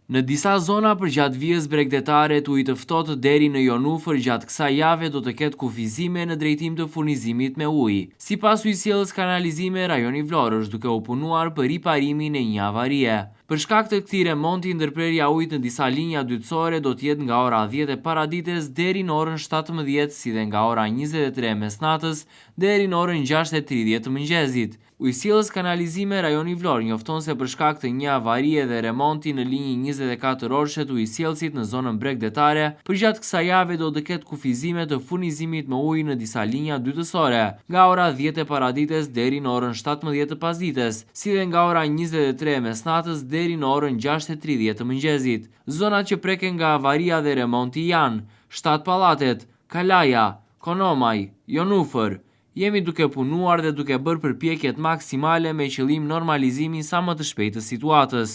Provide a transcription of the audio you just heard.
Në disa zona përgjatë vijës bregdetare të ujit të ftohtë deri në Jonufër gjatë kësaj jave do të ketë kufizime në drejtim të furnizimit me ujë. Sipas ujësjellës kanalizime, rajoni Vlorë është duke u punuar për riparimin e një avarie. Për shkak të këtij remonti, ndërprerja e ujit në disa linja dytësore do të jetë nga ora 10 e paradites deri në orën 17, si dhe nga ora 23 mes natës deri në orën 6:30 të mëngjesit. Ujësjellës kanalizime rajoni Vlorë njofton se për shkak të një avarie dhe remonti në linjën 24 orëshe të ujësjellësit në zonën bregdetare, përgjatë kësaj jave do të ketë kufizime të furnizimit me ujë në disa linja dytësore, nga ora 10 e paradites deri në orën 17 të pasdites, si dhe nga ora 23 mes natës deri në orën 6:30 të mëngjesit. Zonat që preken nga avaria dhe remonti janë Shtat Pallatet, Kalaja, Konomaj, Jonufër. Jemi duke punuar dhe duke bërë përpjekjet maksimale me qëllim normalizimin sa më të shpejtë të situatës.